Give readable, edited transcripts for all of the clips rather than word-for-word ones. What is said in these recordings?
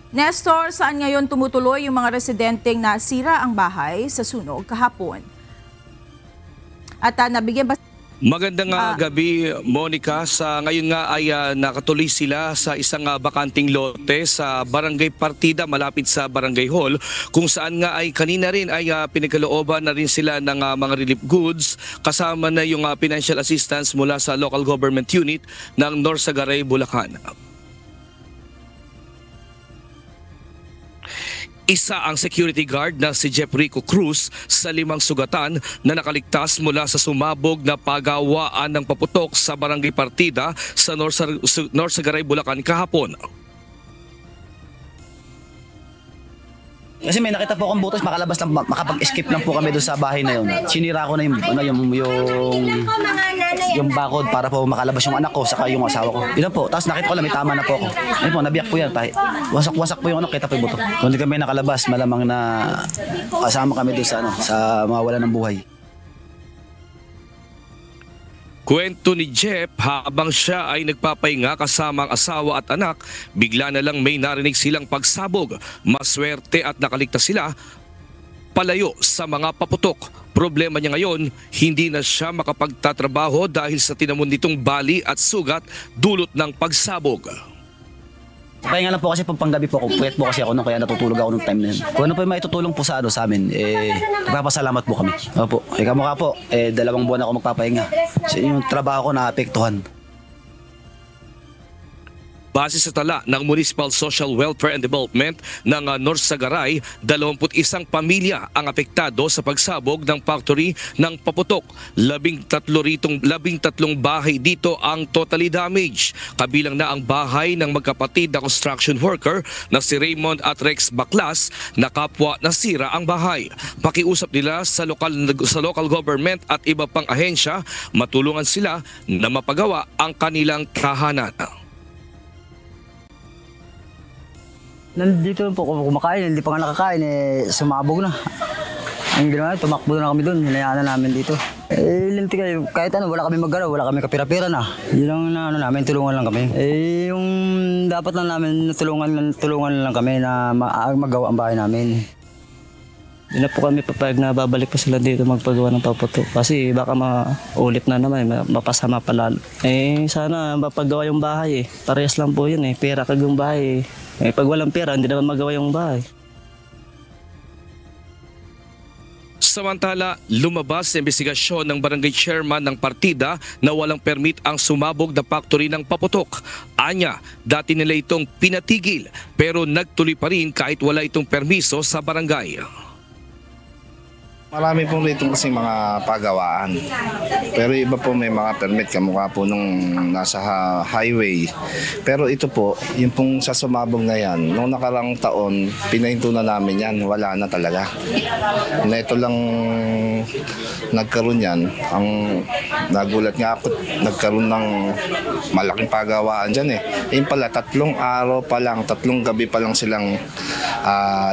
Nestor, saan ngayon tumutuloy yung mga residenteng nasira ang bahay sa sunog kahapon? At nabigyan ba... Magandang gabi, Monica. Sa ngayon nga ay nakatuloy sila sa isang bakanting lote sa Barangay Partida malapit sa Barangay Hall, kung saan nga ay kanina rin ay pinagkalooban na rin sila ng mga relief goods kasama na yung financial assistance mula sa local government unit ng Norsagaray, Bulacan. Isa ang security guard na si Jeff Rico Cruz sa 5 sugatan na nakaligtas mula sa sumabog na pagawaan ng paputok sa Barangay Partida sa Norsagaray, Bulacan kahapon. Kasi may nakita po akong butas, makalabas lang, makapag-escape lang po kami doon sa bahay na yun. Sinira ko na yung bakod para po makalabas yung anak ko saka yung asawa ko. Yun po, tapos nakita ko lang may tama na po ako. Ayun po, nabiyak po yan. Wasak-wasak po yung kita po yung buto. Kung hindi kami nakalabas, malamang na kasama kami doon sa mawawala ng buhay. Kwento ni Jeff, habang siya ay nagpapahinga kasama ang asawa at anak, bigla na lang may narinig silang pagsabog. Maswerte at nakaligtas sila palayo sa mga paputok. Problema niya ngayon, hindi na siya makapagtatrabaho dahil sa tinamon nitong bali at sugat dulot ng pagsabog. Pahinga lang po kasi panggabi po ako, puyat po kasi ako kaya natutulog ako nung time na yun. Kung ano po yung maitutulong po sa amin, nagpapasalamat po kami. Opo, kamukha po, 2 buwan ako magpapahinga. So, yung trabaho ko naapektuhan. Base sa tala ng Municipal Social Welfare and Development ng Norsagaray, 21 pamilya ang apektado sa pagsabog ng factory ng paputok. 13 bahay dito ang totally damaged. Kabilang na ang bahay ng magkapatid na construction worker na si Raymond at Rex Baclas na kapwa nasira ang bahay. Pakiusap nila sa local government at iba pang ahensya, matulungan sila na mapagawa ang kanilang tahanan. Nandito po kumakain, hindi pa nga nakakain, sumabog na. Ang ginawa, tumakbo na kami doon, hinayaan na namin dito. Linti kayo, kahit wala kami mag-galaw, wala kami kapira-pira na. Yun lang na namin, tulungan lang kami. Yung dapat lang namin, tulungan lang kami na magawa ang bahay namin. Hindi na po kami papayag na babalik pa sila dito magpagawa ng paputok. Kasi baka maulit na naman, mapasama pa lalo. Sana mapagawa yung bahay Parehas lang po yun pera kag yung bahay pag walang pera, hindi naman magawa yung bahay. Samantala, lumabas sa investigasyon ng barangay chairman ng Partida na walang permit ang sumabog na factory ng paputok. Anya, dati nila itong pinatigil pero nagtuloy pa rin kahit wala itong permiso sa barangay. Marami pong rito kasi mga pagawaan. Pero iba po may mga permit kamukha po nung nasa highway. Pero ito po, yung pong sa sumabog na yan, nung nakarang taon, pinahinto na namin yan. Wala na talaga. Na ito lang nagkaroon yan. Ang nagulat nga ako, nagkaroon ng malaking pagawaan dyan Yung pala, 3 araw pa lang, 3 gabi pa lang silang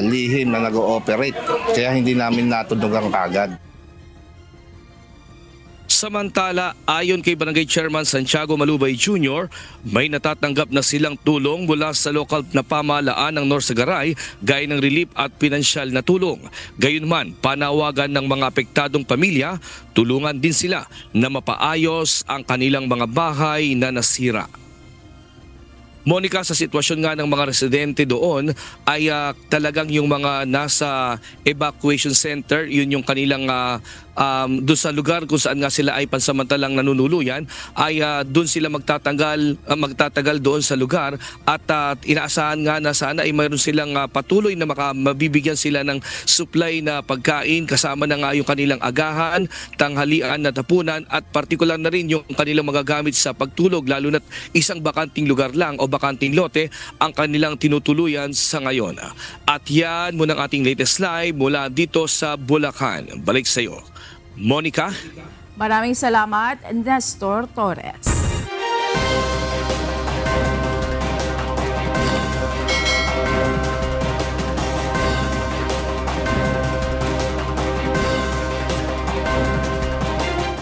lihim na nag-ooperate. Kaya hindi namin natudugang kagad. Samantala, ayon kay Barangay Chairman Santiago Malubay Jr., may natatanggap na silang tulong mula sa lokal na pamahalaan ng Norsagaray gaya ng relief at pinansyal na tulong. Gayunman, panawagan ng mga apektadong pamilya, tulungan din sila na mapaayos ang kanilang mga bahay na nasira. Monica, sa sitwasyon nga ng mga residente doon ay talagang yung mga nasa evacuation center, yun yung kanilang doon sa lugar kung saan nga sila ay pansamantalang nanunuluyan, ay doon sila magtatagal doon sa lugar at inaasahan nga na sana ay mayroon silang patuloy na mabibigyan sila ng supply na pagkain kasama na nga yung kanilang agahan, tanghalian na tapunan at partikular na rin yung kanilang magagamit sa pagtulog, lalo na't isang bakanting lugar lang o bakanting lote ang kanilang tinutuluyan sa ngayon. At yan muna ang ating latest live mula dito sa Bulacan. Balik sa iyo, Monica. Maraming salamat, Nestor Torres.